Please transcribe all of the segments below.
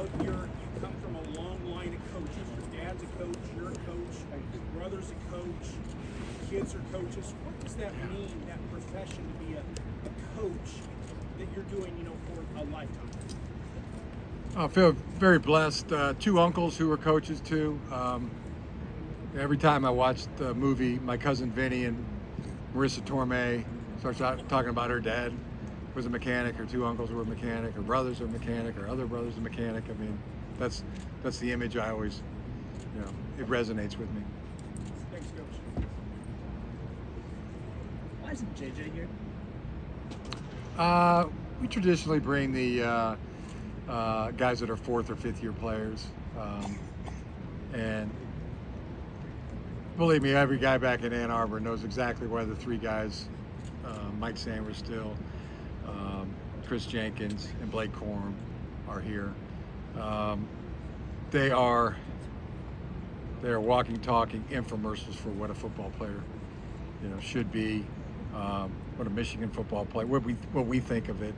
know, you come from a long line of coaches. Your dad's a coach, you're a coach, your brother's a coach, kids are coaches. What does that mean, that profession, to be a coach that you're doing, you know, for a lifetime? I feel very blessed. Two uncles who were coaches too. Every time I watched the movie, my cousin Vinny and Marissa Torme starts talking about her dad was a mechanic, her two uncles were a mechanic, her brothers are a mechanic, her other brother's a mechanic. I mean, that's the image I always, you know, it resonates with me. Thanks, Coach. Why isn't JJ here? We traditionally bring the guys that are fourth or fifth year players, and believe me, every guy back in Ann Arbor knows exactly why the three guys, Mike Sanders still, Chris Jenkins, and Blake Corum are here. They are walking, talking infomercials for what a football player, you know, should be, what a Michigan football player, what we think of it.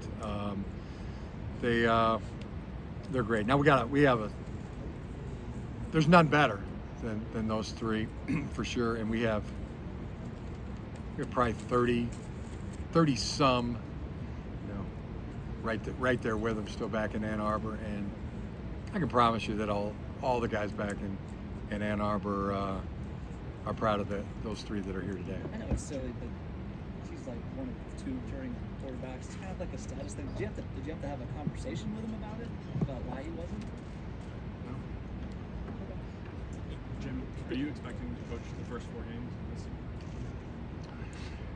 They're great. Now there's none better than those three for sure, and we have probably 30 some, you know, right there with them, still back in Ann Arbor, and I can promise you that all the guys back in Ann Arbor are proud of those three that are here today. I know it's silly, but she's like one of two returning quarterbacks. It's kind of like a status thing. Did you have to have a conversation with him about it, about why he wasn't? Jim, are you expecting to coach the first 4 games of this?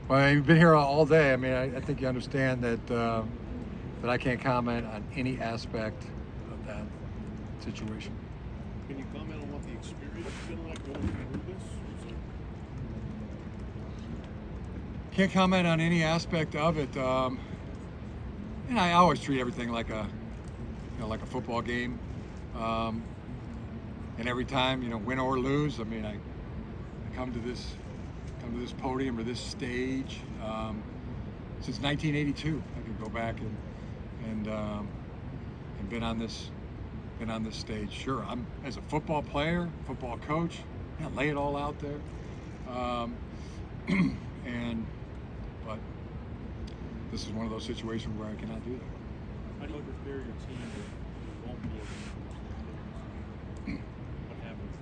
Well, you've been here all day. I mean, I think you understand that I can't comment on any aspect of that situation. Can you comment on what the experience has been like going through this? Can't comment on any aspect of it. And I always treat everything like a football game. And every time, you know, win or lose, I mean, I come to this podium or this stage since 1982. I can go back and been on this stage. Sure, I'm as a football player, football coach, yeah, lay it all out there. But this is one of those situations where I cannot do that. How do you prepare your team that won't be able to? What happens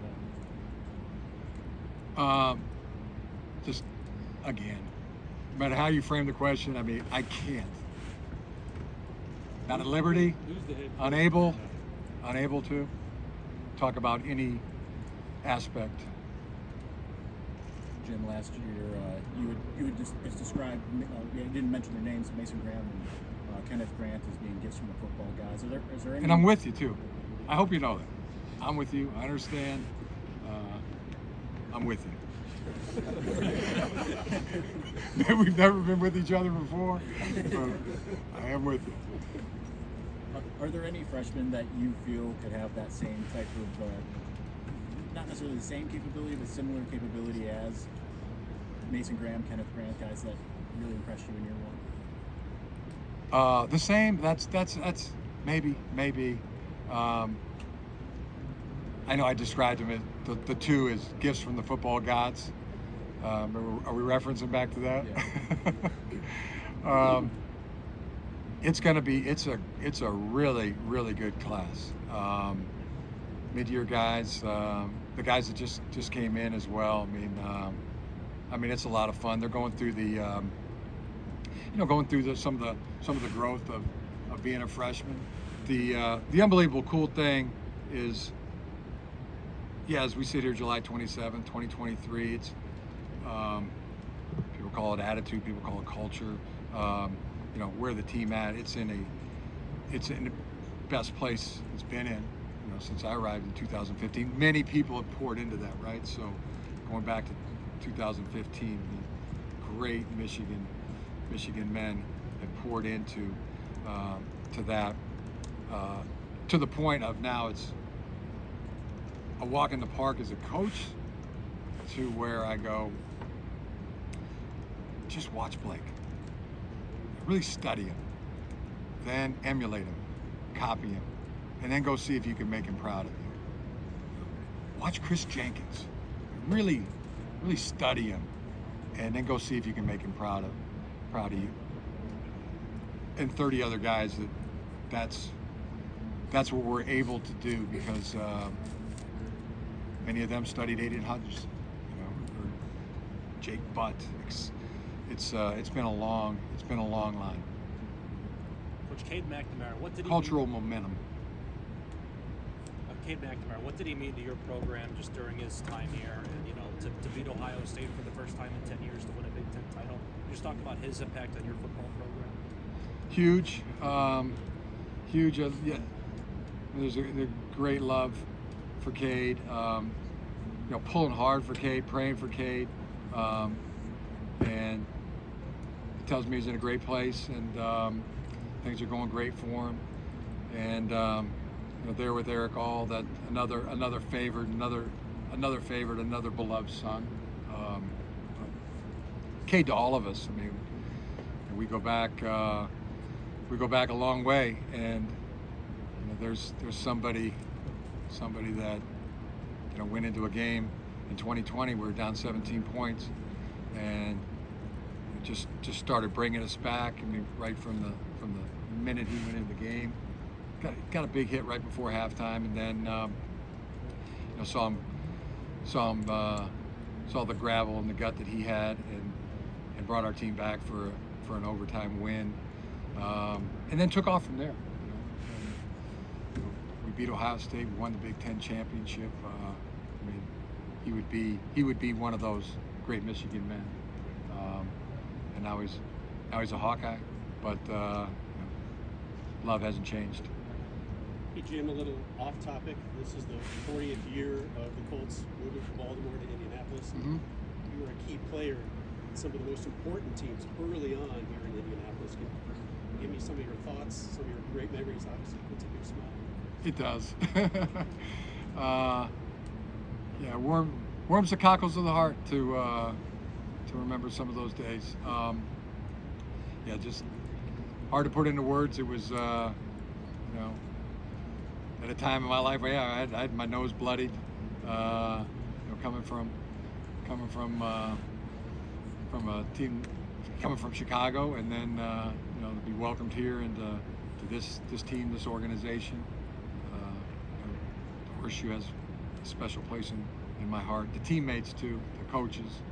then? Just again, no matter how you frame the question, I mean, I can't. Not at liberty, Who's the head coach? unable to talk about any aspect. Jim, last year you would just describe. You didn't mention their names, Mason Graham and Kenneth Grant, as being gifts from the football guys. Is there any? And I'm with you too. I hope you know that. I'm with you. I understand. I'm with you. We've never been with each other before, but I am with you. Are there any freshmen that you feel could have that same type of, not necessarily the same capability, but similar capability as Mason Graham, Kenneth Grant, guys that really impressed you in year one? The same. That's maybe. I know I described them as the two as gifts from the football gods. Are we referencing back to that? Yeah. It's a really good class. Mid-year guys, the guys that just came in as well. I mean, it's a lot of fun. They're going through some of the growth of being a freshman. The unbelievable cool thing is, yeah, as we sit here July 27, 2023, it's people call it attitude, people call it culture. You know, where the team at, it's in the best place it's been in, you know, since I arrived in 2015. Many people have poured into that, right? So going back to 2015, the great Michigan men have poured into to that, to the point of now it's a walk in the park as a coach, to where I go, just watch Blake. Really study him, then emulate him, copy him, and then go see if you can make him proud of you. Watch Chris Jenkins. Really study him, and then go see if you can make him proud of you. And 30 other guys that's what we're able to do because many of them studied Aiden Hutchins, or Jake Butt. It's been a long line. Coach Cade McNamara, what did he Cultural momentum. Cade McNamara, what did he mean to your program just during his time here, and to beat Ohio State for the first time in 10 years to win a Big Ten title? Just talk about his impact on your football program. Huge, huge. Yeah, there's a great love for Cade. Pulling hard for Cade, praying for Cade, and it tells me he's in a great place, and things are going great for him. And there with Eric All, that another favored, another beloved son. Cade to all of us. I mean, we go back a long way, and there's somebody that went into a game in 2020. We were down 17 points, and it just started bringing us back. I mean, right from the minute he went into the game, got a big hit right before halftime, and then saw the gravel and the gut that he had, and brought our team back for an overtime win, and then took off from there. We beat Ohio State. We won the Big Ten championship. I mean, he would be one of those great Michigan men. And now he's a Hawkeye, but love hasn't changed. Hey Jim, a little off topic. This is the 40th year of the Colts moving from Baltimore to Indianapolis. Mm-hmm. You were a key player in some of the most important teams early on here in Indianapolis. Can you give me some of your thoughts, some of your great memories? Obviously, it puts a big smile. It does. Yeah, warms the cockles of the heart to remember some of those days. Yeah, just hard to put into words. It was, at a time in my life where I had my nose bloodied, coming from a team, coming from Chicago, and then to be welcomed here into this team, this organization. The Horseshoe has a special place in my heart. The teammates too, the coaches,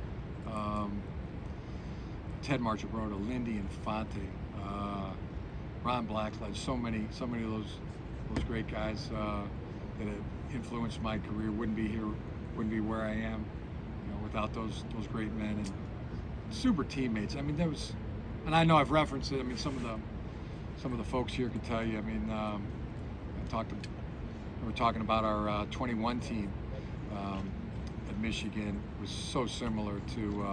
Ted Marchibroda, Lindy Infante, Ron Blackledge, so many of those great guys that have influenced my career. Wouldn't be where I am, without those great men and super teammates. I mean, there was, and I know I've referenced it. I mean, some of the folks here could tell you. I mean, we were talking about our 21 team at Michigan was so similar to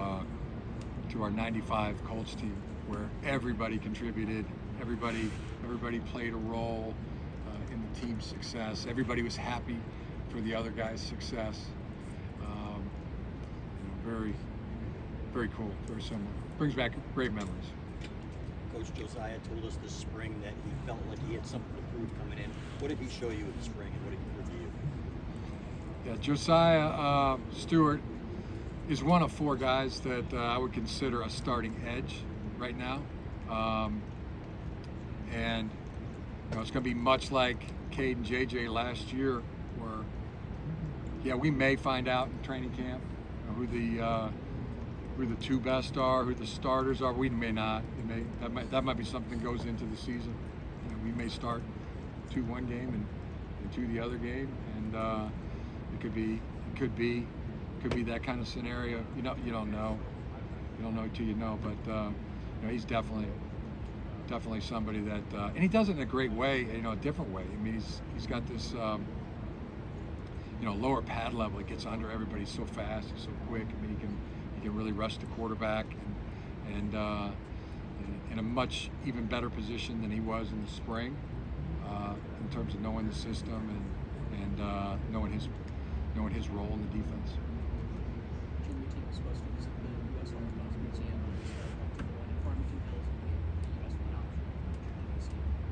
our 95 Colts team, where everybody contributed, everybody played a role in the team's success. Everybody was happy for the other guy's success. Very, very cool, very similar. Brings back great memories. Coach Josaiah told us this spring that he felt like he had something to prove coming in. What did he show you in the spring, and what did he prove to you? Yeah, Josaiah Stewart is one of four guys that I would consider a starting edge right now. And it's going to be much like Cade and JJ last year, where we may find out in training camp who the two best are, who the starters are. We may not. That might be something that goes into the season. We may start 2 one game and 2 the other game, and it could be that kind of scenario. You don't know until you know. But he's definitely somebody that, and he does it in a great way, a different way. I mean, he's got this lower pad level. He gets under everybody so fast, he's so quick. I mean, he can really rush the quarterback and in a much even better position than he was in the spring, in terms of knowing the system and knowing his role in the defense. Jim, your team was supposed to visit the U.S. Holocaust Museum on the start of October 1 in Farmington Hills and the U.S. went out.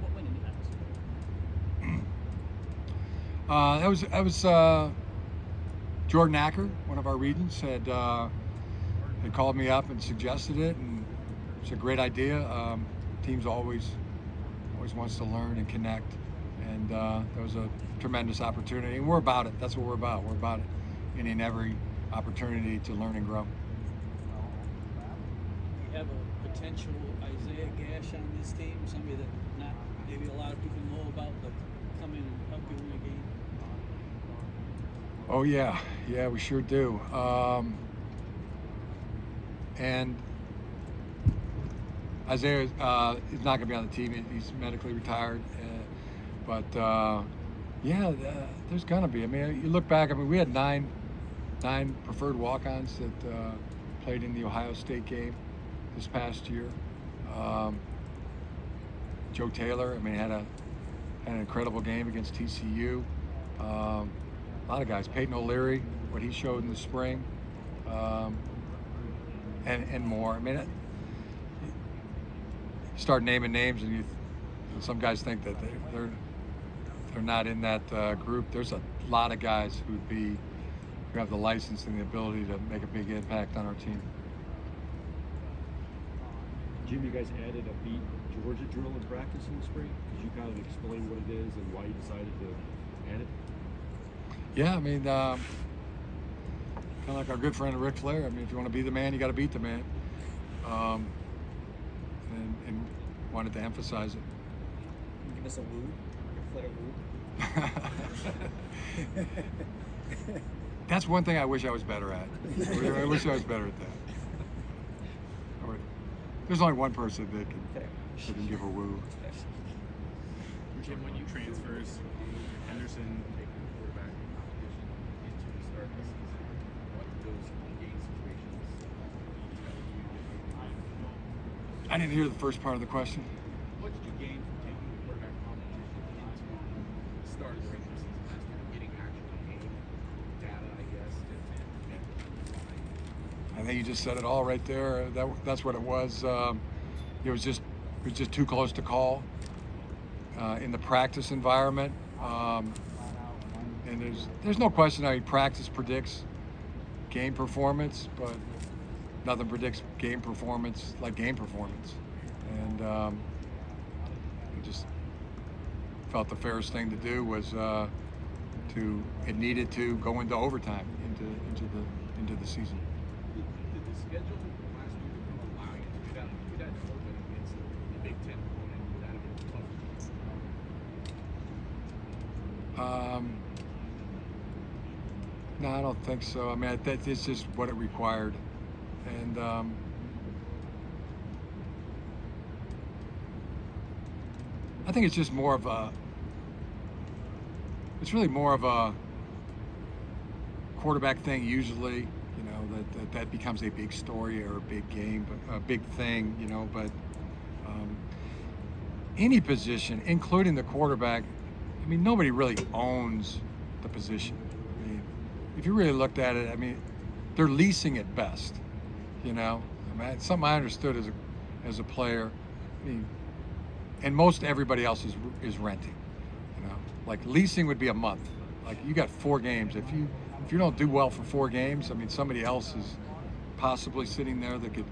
What went into that decision? That was Jordan Acker, one of our regents, had called me up and suggested it, and it's a great idea. Teams always wants to learn and connect, and that was a tremendous opportunity, and we're about it. That's what we're about. We're about getting every opportunity to learn and grow. You have a potential Isaiah Gash on this team, somebody that not maybe a lot of people know about, but come in and help you win a game. Oh yeah, we sure do. And Isaiah is not going to be on the team. He's medically retired. There's going to be. I mean, you look back. I mean, we had nine preferred walk-ons that played in the Ohio State game this past year. Joe Taylor, I mean, had an incredible game against TCU. A lot of guys. Peyton O'Leary, what he showed in the spring, and more. I mean, you start naming names, and some guys think that they're not in that group. There's a lot of guys who have the license and the ability to make a big impact on our team. Jim, you guys added a beat Georgia drill in practice in the spring. Could you kind of explain what it is and why you decided to add it? Yeah, I mean, kind of like our good friend Ric Flair. I mean, if you want to be the man, you got to beat the man. And wanted to emphasize it. Can you give us a woo? Ric Flair woo? That's one thing I wish I was better at. I wish I was better at that. There's only one person that can give a woo. Jim, when you transfers Henderson taking the quarterback competition into the start of the season, what those game situations I didn't hear the first part of the question. what did you gain from taking the quarterback competition into the start of the regular season last year, getting actual game data, I guess, I think you just said it all right there. That's what it was. It was just too close to call in the practice environment. And there's no question how practice predicts game performance, but nothing predicts game performance like game performance. And I just felt the fairest thing to do was it needed to go into overtime into the season. Did the schedule last year allow you to do that? You did that a little bit against the Big Ten opponent. Would that have been tough? No, I don't think so. I mean, it's just what it required, and I think it's just more of a. It's really more of a quarterback thing usually. That becomes a big story or a big game, but a big thing, but any position, including the quarterback, I mean, nobody really owns the position. I mean, if you really looked at it, I mean, they're leasing at best, I mean, it's something I understood as a player. I mean, and most everybody else is renting, like leasing would be a month. Like you got 4 games. If you don't do well for 4 games, I mean, somebody else is possibly sitting there that could,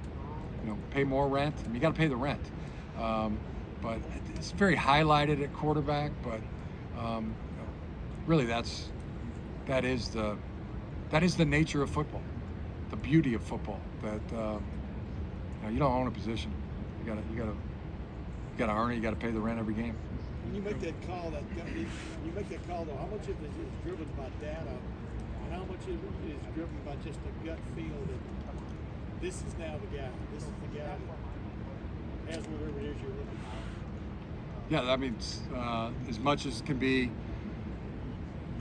pay more rent. I mean, you got to pay the rent. But it's very highlighted at quarterback. But really, that is the nature of football, the beauty of football. That you don't own a position. You gotta earn it. You got to pay the rent every game. When you make that call, though, how much of it is driven by data, and how much of it is driven by just a gut feel that this is now the guy, this is the guy that has whatever it is you're looking for? Yeah, that means as much as can be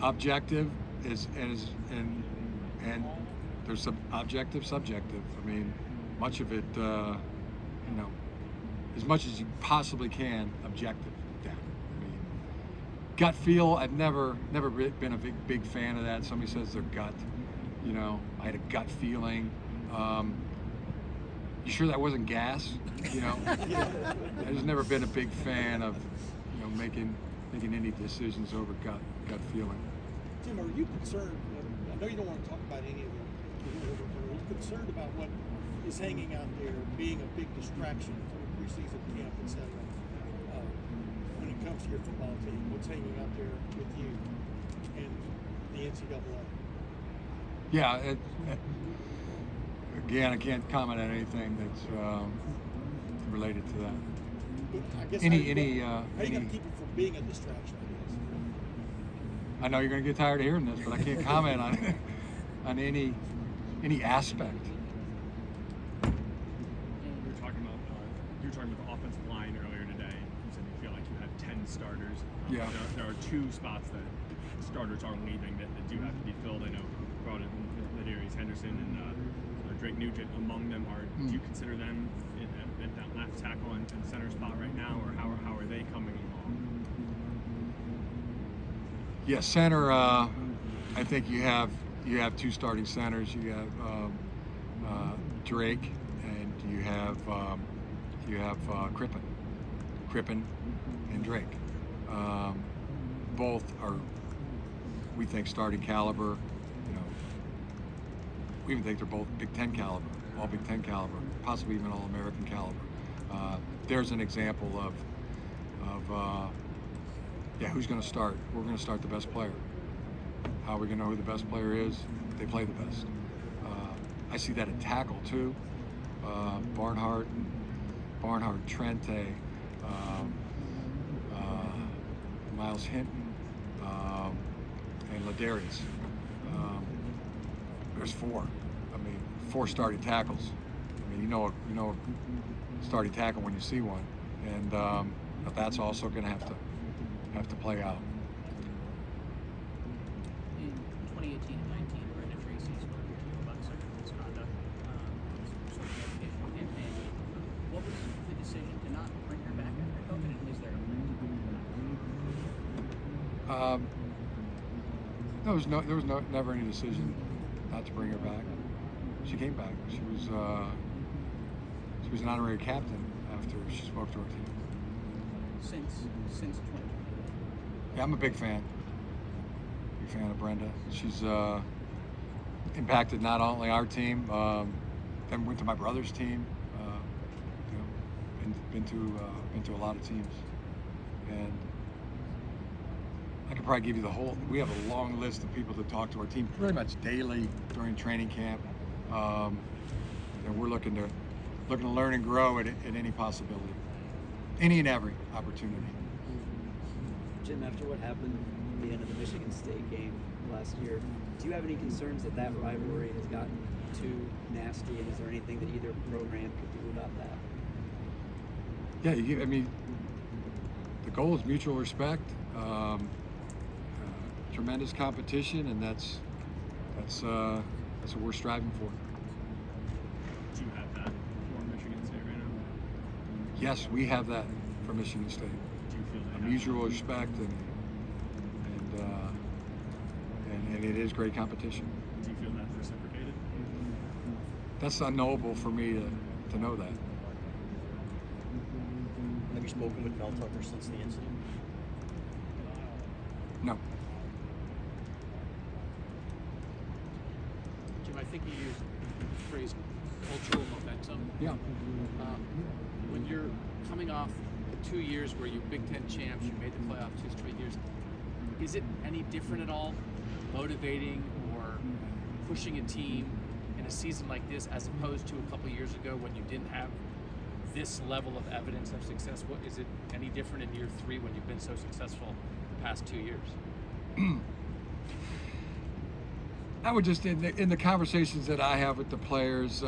objective and there's some objective, subjective. I mean, much of it, as much as you possibly can, objective data. I mean, gut feel, I've never been a big fan of that. Somebody says their gut, I had a gut feeling. You sure that wasn't gas? I've just never been a big fan of, making any decisions over gut. gut feeling. Tim, are you concerned? I know you don't want to talk about any of them. Are you concerned about what is hanging out there being a big distraction from preseason camp, etc.? When it comes to your football team, what's hanging out there with you and the NCAA? Yeah. Again, I can't comment on anything that's related to that. But I guess Any- how are you any- going to keep it from being a distraction? I know you're going to get tired of hearing this, but I can't comment on on any aspect. You were talking about the offensive line earlier today. You said you feel like you had 10 starters. Yeah. There are 2 spots that starters are leaving that do have to be filled. I know you brought in Ladarius Henderson and Drake Nugent among them. Do you consider them at that left tackle and center spot right now, or how are they coming along? Yeah, center. I think you have 2 starting centers. You have Drake, and you have Crippen and Drake. Both are, we think, starting caliber. We even think they're both Big Ten caliber, all Big Ten caliber, possibly even all American caliber. There's an example of who's going to start? We're going to start the best player. How are we going to know who the best player is? They play the best. I see that at tackle too. Barnhart, Trente, Miles Hinton, and Ladarius. There's 4. 4 starting tackles. You know a starting tackle when you see one, and but that's also going to have to play out. In 2018 and 19, Brenda Tracy spoke to you about sexual misconduct, sort of education campaign. What was the decision to not bring her back after COVID, and is there a plan to bring her back? There was never any decision not to bring her back. She came back. She was an honorary captain after she spoke to our team. Since 2020. Yeah, I'm a big fan. Big fan of Brenda. She's impacted not only our team, then went to my brother's team. Been to a lot of teams, and I could probably give you the whole. We have a long list of people to talk to our team pretty much daily during training camp. And we're looking to learn and grow at any possibility, any and every opportunity. Jim, after what happened at the end of the Michigan State game last year, do you have any concerns that rivalry has gotten too nasty, and is there anything that either program could do about that? Yeah, the goal is mutual respect, tremendous competition, and that's what we're striving for. Do you have that for Michigan State right now? Yes, we have that for Michigan State. Do you feel A mutual respect and it is great competition. Do you feel that's reciprocated? That's unknowable for me to know that. Have you spoken with Mel Tucker since the incident? No. Jim, I think you used the phrase cultural momentum. Yeah. When you're coming off 2 years where you're Big Ten champs, you made the playoff 2 straight years, is it any different at all, motivating or pushing a team in a season like this as opposed to a couple years ago when you didn't have this level of evidence of success? What is it any different in year 3 when you've been so successful the past 2 years? I would just in the conversations that I have with the players,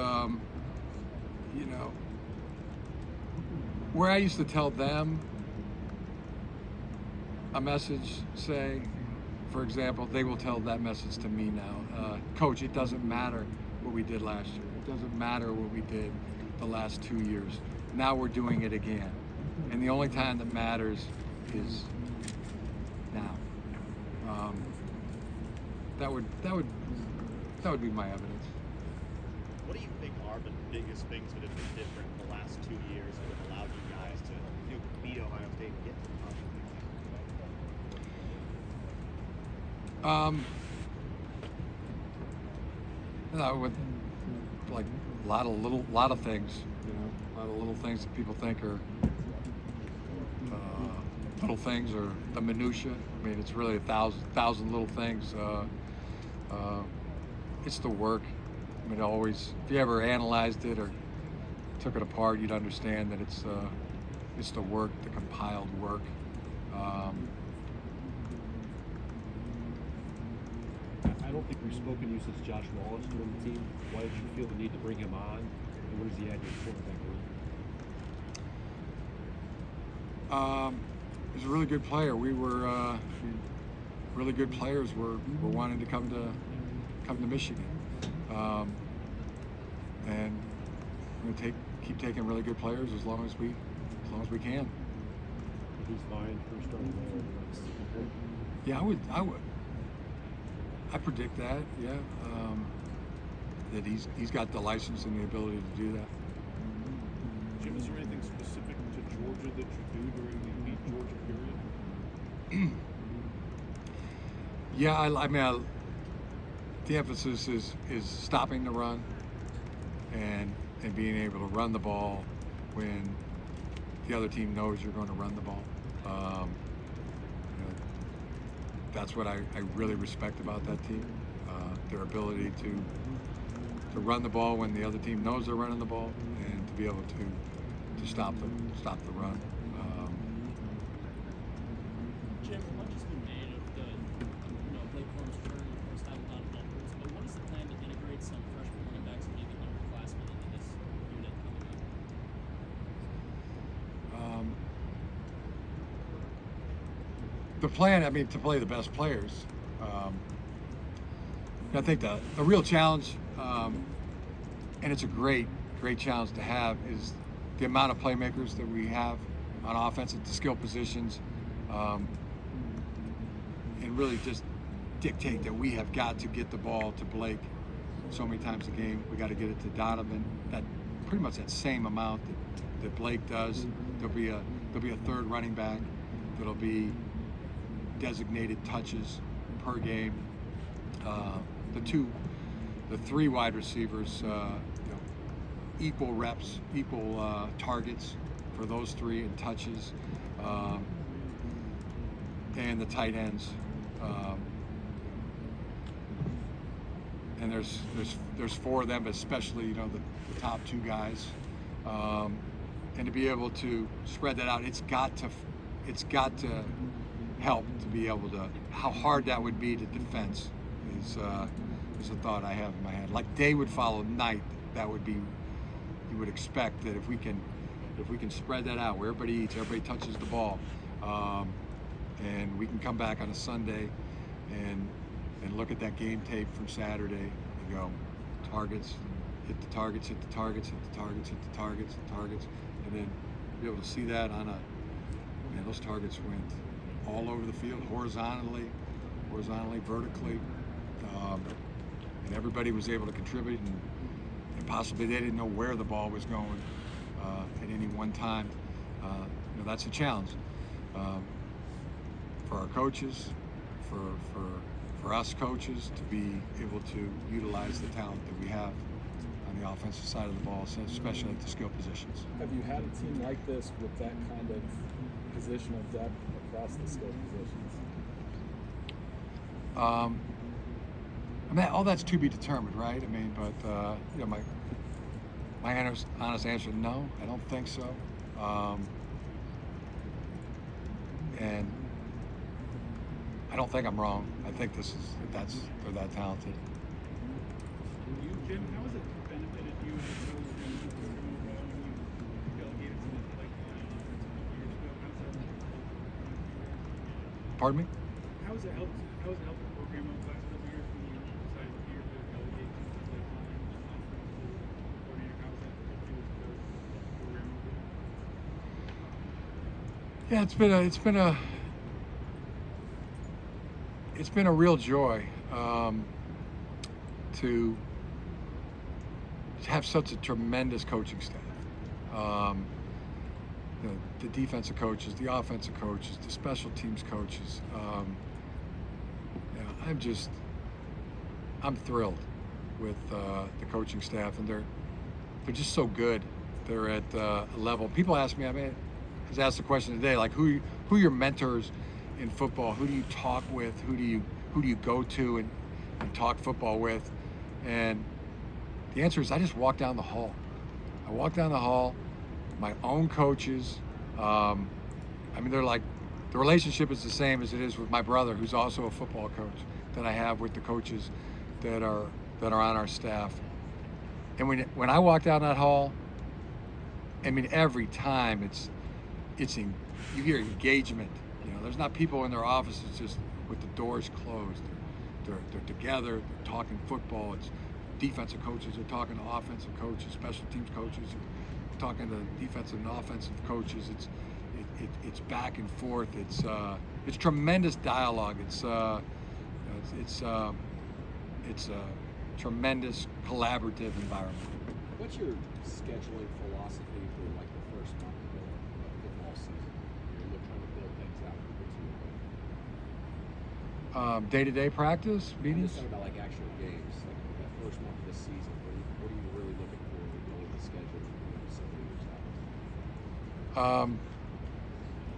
where I used to tell them a message, say, for example, they will tell that message to me now. Coach, it doesn't matter what we did last year. It doesn't matter what we did the last 2 years. Now we're doing it again. And the only time that matters is now. That would be my evidence. What do you think are the biggest things that have been different in the last 2 years that have allowed you guys to beat Ohio State and get to the With like a lot of things, a lot of little things that people think are little things or the minutia. I mean, it's really a thousand little things. It's the work. I mean, always, if you ever analyzed it or took it apart, you'd understand that it's the work, the compiled work. I don't think we've spoken to you since Josh Wallace joined the team. Why did you feel the need to bring him on? And what does he add to your quarterback room? He's a really good player. We were really good players were wanting to come to Michigan, and we're going to keep taking really good players as long as we can. He's fine for starting role. Yeah, I would. I predict that. Yeah, that he's got the license and the ability to do that. Jim, is there anything specific to Georgia that you do during the Beat Georgia period? Yeah, I mean, the emphasis is stopping the run and being able to run the ball when the other team knows you're going to run the ball. That's what I really respect about that team, their ability to run the ball when the other team knows they're running the ball, and to be able to stop the run. Jim, much has been made of the Blake Corum's return and first time without numbers, but what is the plan to integrate some freshman running backs and maybe underclassmen into this unit coming up? The plan, I mean, to play the best players. I think the real challenge, and it's a great challenge to have, is the amount of playmakers that we have on offense at the skill positions, and really just dictate that we have got to get the ball to Blake so many times a game. We got to get it to Donovan, that pretty much that same amount that Blake does. There'll be a third running back that'll be designated touches per game. The three wide receivers, equal reps, equal targets for those three and touches, and the tight ends. And there's four of them, especially the top two guys, and to be able to spread that out, it's got to help to be able to. How hard that would be to defense is a thought I have in my head. Like day would follow night, that would be. You would expect that if we can spread that out, where everybody eats, everybody touches the ball, and we can come back on a Sunday and look at that game tape from Saturday and go targets, hit the targets, hit the targets, hit the targets, hit the targets, hit the targets, and then be able to see that on those targets went all over the field, horizontally, vertically, and everybody was able to contribute, and possibly they didn't know where the ball was going at any one time. That's a challenge for our coaches, for us coaches to be able to utilize the talent that we have on the offensive side of the ball, especially at the skill positions. Have you had a team like this with that kind of positional depth across the skill positions? I mean, all that's to be determined, right? I mean, but my honest answer, no, I don't think so. And I don't think I'm wrong. I think they're that talented. You, Jim, how has it benefited you as a coach when you delegated some of the play calling on offense a couple years ago? Pardon me? How has it helped the program over the last couple years when you decided to delegate some of the play calling on offense to the coordinator? How has that helped you as a coach, the program over there? Yeah, it's been a real joy to have such a tremendous coaching staff. The defensive coaches, the offensive coaches, the special teams coaches. I'm thrilled with the coaching staff, and they're just so good. They're at a level. People ask me, I was asked the question today, like who are your mentors in football? Who do you talk with? Who do you go to and talk football with? And the answer is I just walk down the hall. I walk down the hall, my own coaches. They're like, the relationship is the same as it is with my brother, who's also a football coach, that I have with the coaches that are on our staff. And when I walk down that hall, every time you hear engagement. There's not people in their offices just with the doors closed. They're together. They're talking football. It's defensive coaches are talking to offensive coaches. Special teams coaches are talking to defensive and offensive coaches. It's back and forth. It's tremendous dialogue. It's a tremendous collaborative environment. What's your scheduling philosophy for like the first month of football season? You're trying to build things out for the team. Day-to-day practice I'm meetings. just talking about like actual games, like that first month of the season. What are you really looking for to build the schedule several years out?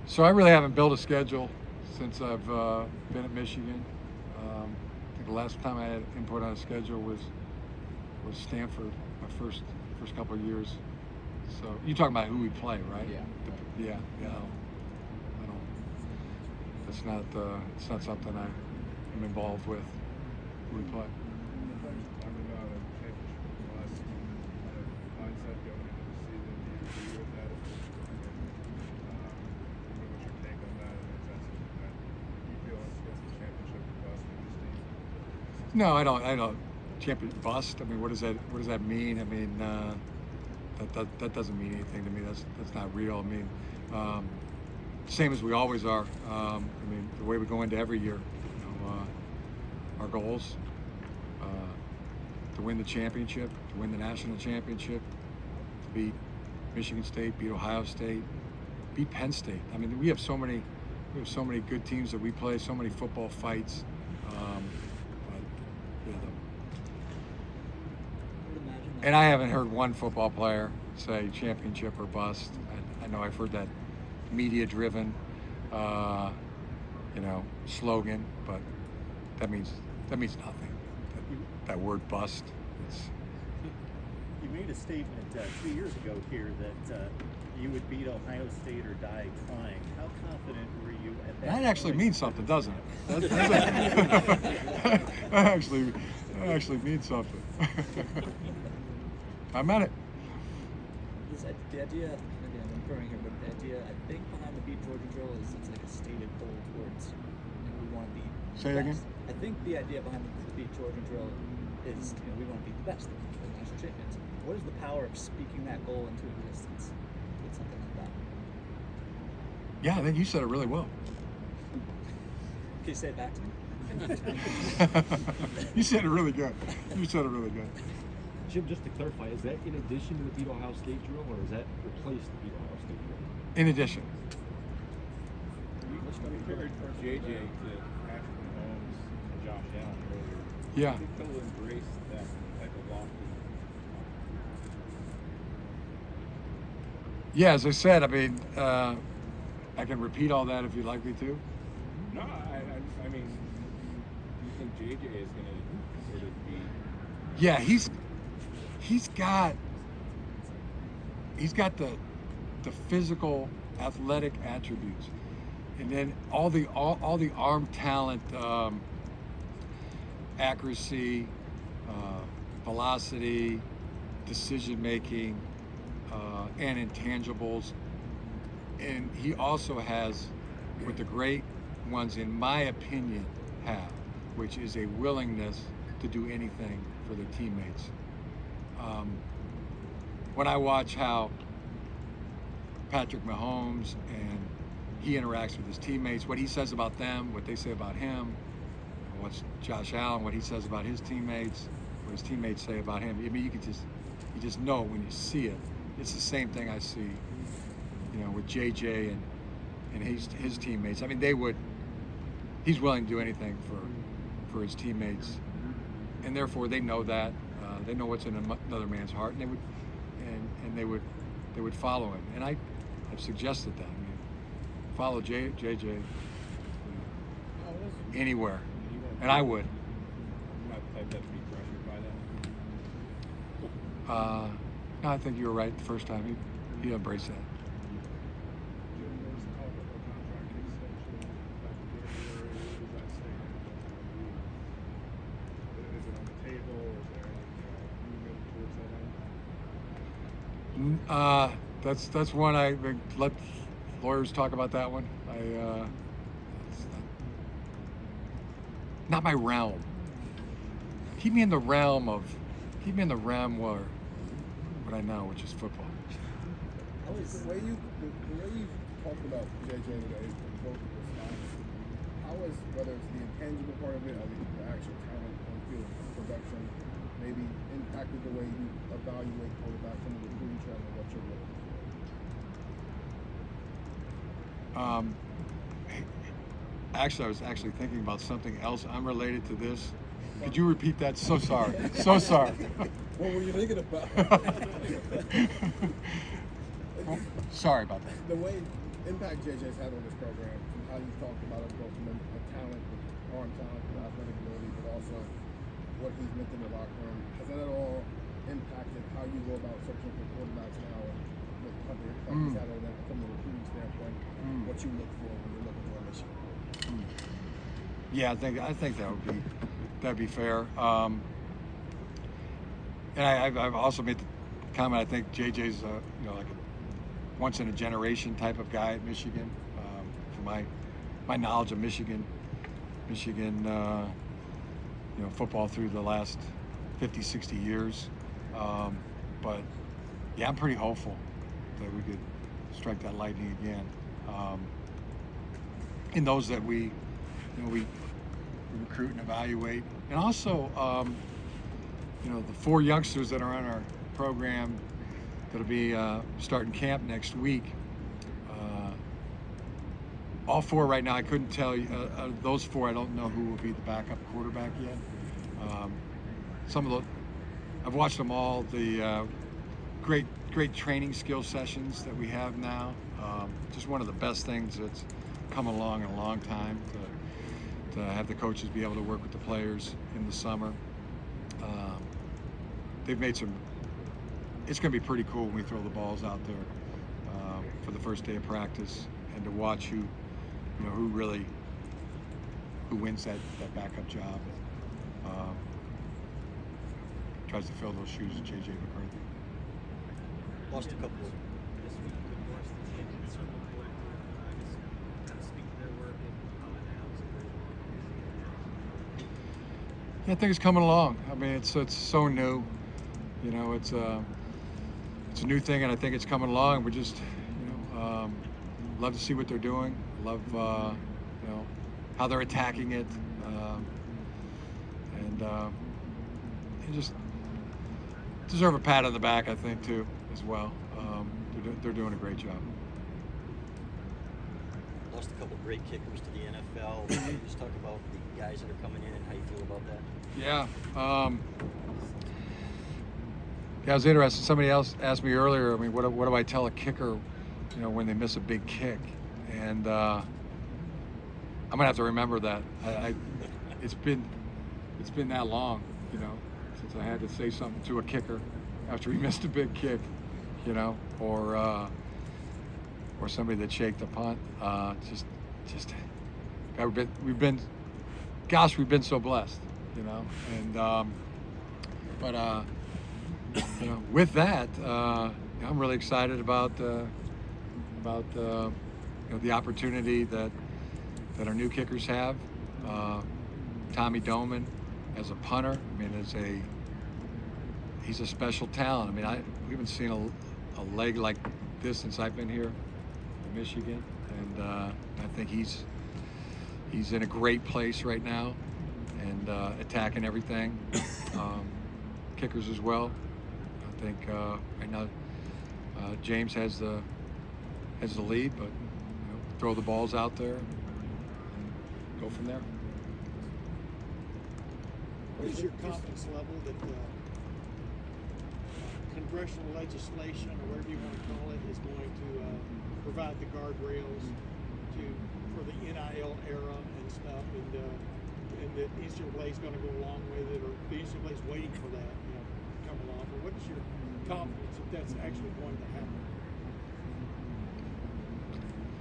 So I really haven't built a schedule since I've been at Michigan. I think the last time I had input on a schedule was Stanford, my first couple of years. So you're talking about who we play, right? Yeah. I don't. It's not something I'm involved with. Who we play. No, I don't. Champion bust. What does that mean? That doesn't mean anything to me. That's not real. Same as we always are. The way we go into every year. Our goals to win the championship, to win the national championship, to beat Michigan State, beat Ohio State, beat Penn State. We have so many good teams that we play. So many football fights. And I haven't heard one football player say championship or bust. I know I've heard that media-driven, slogan, but that means nothing. That word bust. You made a statement 2 years ago here that you would beat Ohio State or die trying. How confident were you at that? That actually means something, doesn't it? That actually means something. I meant it. The idea, maybe I'm inferring here, but the idea, I think, behind the Beat Georgia drill is it's like a stated goal towards we want to be. Say it again? I think the idea behind the Beat Georgia drill is we want to be the best, the national champions. What is the power of speaking that goal into existence with something like that? Yeah, I think you said it really well. Can you say it back to me? You said it really good. Jim, just to clarify, is that in addition to the Beat Ohio State drill, or does that replace the Beat Ohio State drill? In addition. We compared JJ to Patrick Mahomes and Josh Allen earlier. Yeah. I think he'll embrace that type of lofty. Yeah, as I said, I can repeat all that if you'd like me to. No, I mean, do you think JJ is going to sort of be? Yeah, he's got the physical, athletic attributes, and then all the arm talent, accuracy, velocity, decision making, and intangibles. And he also has what the great ones, in my opinion, have, which is a willingness to do anything for their teammates. When I watch how Patrick Mahomes and he interacts with his teammates, what he says about them, what they say about him, what's Josh Allen, what he says about his teammates, what his teammates say about him. You just know when you see it. It's the same thing I see, with JJ and his teammates. He's willing to do anything for his teammates, and therefore they know that they know what's in another man's heart, and they would follow him. And I have suggested that. I mean, follow JJ anywhere, and I would. Not the type that would be pressured by that. No, I think you were right the first time. He embraced that. That's one I let lawyers talk about that one. It's not my realm. Keep me in the realm where what I know, which is football. The way you talked about JJ today, both of the spots, how is, whether it's the intangible part of it or the actual talent on field production, maybe impacted the way you evaluate quarterbacks and the recruiting trail and what you're looking for? Actually, I was thinking about something else unrelated to this. Could you repeat that? So sorry. So sorry. What were you thinking about? Sorry about that. The way impact JJ's had on this program, and how you talked about it both from a talent, arm talent, and athletic ability, but also what he's meant in the locker room. Has that at all impacted how you go about searching for quarterbacks now, and what he's had on that from the recruiting standpoint, what you look for when you're looking for a mission? Yeah, I think that'd be fair. And I've also made the comment. I think JJ's like a once in a generation type of guy at Michigan. For my knowledge of Michigan, football through the last 50, 60 years. But yeah, I'm pretty hopeful that we could strike that lightning again. In those that we recruit and evaluate, and also the 4 youngsters that are on our program that'll be starting camp next week. All 4 right now, I couldn't tell you. Those 4, I don't know who will be the backup quarterback yet. I've watched them all. The great training skill sessions that we have now. Just one of the best things that's come along in a long time to have the coaches be able to work with the players in the summer. They've made some. It's going to be pretty cool when we throw the balls out there for the first day of practice, and to watch who wins that backup job. Tries to fill those shoes of J.J. McCarthy. Lost a couple. This week you could watch the Champions Circle Collective, kind of speak to their work and how it has. Yeah, I think it's coming along. I mean, it's so new. It's a new thing, and I think it's coming along. We're just, love to see what they're doing. Love, how they're attacking it, and they just deserve a pat on the back, I think, too, as well. They're doing a great job. Lost a couple great kickers to the NFL. Can you just talk about the guys that are coming in and how you feel about that? Yeah. Yeah, I was interested. Somebody else asked me earlier, I mean, what do I tell a kicker, when they miss a big kick? And I'm gonna have to remember that. It's been that long, since I had to say something to a kicker after he missed a big kick, or somebody that shaked the punt. We've been so blessed, and with that, I'm really excited about the opportunity that our new kickers have. Tommy Doman as a punter, I mean, he's a special talent. I mean, we haven't seen a leg like this since I've been here in Michigan, and I think he's in a great place right now, and attacking everything. Kickers as well. I think right now James has the lead, but throw the balls out there and go from there. What is your confidence level that congressional legislation, or whatever you want to call it, is going to provide the guardrails for the NIL era and stuff, and that NCAA is going to go along with it, or the NCAA is waiting for that, come along? Or what is your confidence that that's actually going to happen?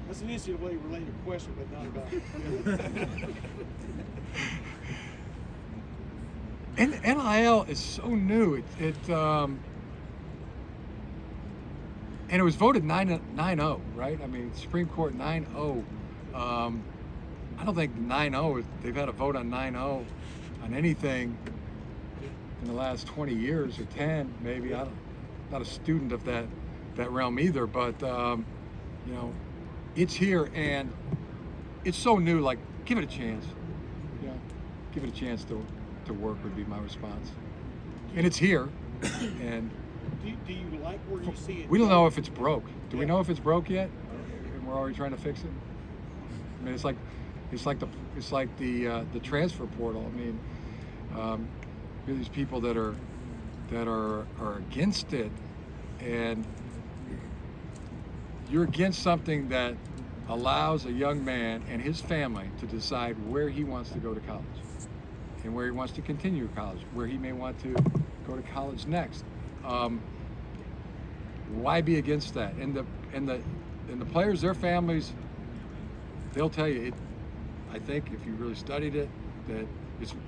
That's an NCAA related question, but not about And NIL is so new. And it was voted 9-0, right? I mean, Supreme Court 9-0. I don't think 9-0, they've had a vote on 9-0 on anything in the last 20 years or 10, maybe. I'm not a student of that realm either, but it's here and it's so new. Like, give it a chance. Give it a chance to work would be my response. And it's here, and do you like where you see it? We don't know if it's broke. Do we know if it's broke yet? And we're already trying to fix it. I mean, it's like the transfer portal. I mean, there are these people that are against it, and you're against something that allows a young man and his family to decide where he wants to go to college and where he wants to continue college, where he may want to go to college next. Why be against that? And the players, their families, they'll tell you. I think if you really studied it, that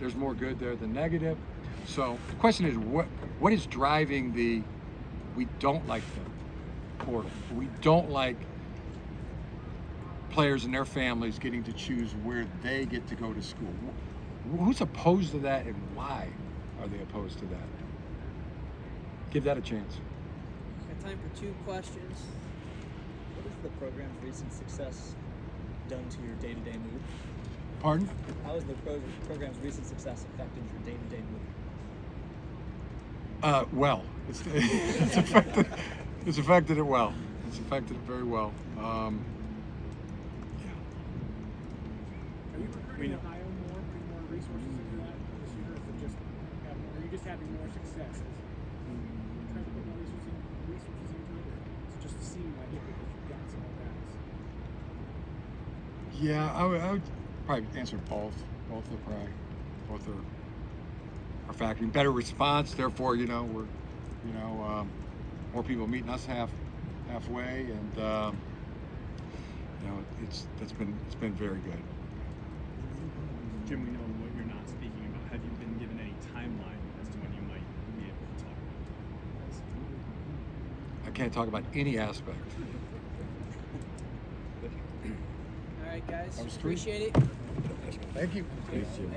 there's more good there than negative. So the question is, what is driving we don't like the portal. We don't like players and their families getting to choose where they get to go to school. Who's opposed to that, and why are they opposed to that? Give that a chance. Got time for 2 questions. What has the program's recent success done to your day-to-day mood? Pardon? How has the program's recent success affected your day-to-day mood? Well, it's affected it well. It's affected it very well. Are you recruiting Ohio more, putting more resources into that this year, or is it just are you just having more successes? Trying to put more resources into it, or is it just a seem like it because you've got some of that? Yeah, I would probably answer both. Both are factoring. Better response, therefore, we're, more people meeting us halfway, and it's been very good. Jim, we know what you're not speaking about. Have you been given any timeline as to when you might be able to talk about this? I can't talk about any aspect. All right, guys. That was 3. Appreciate it. Thank you.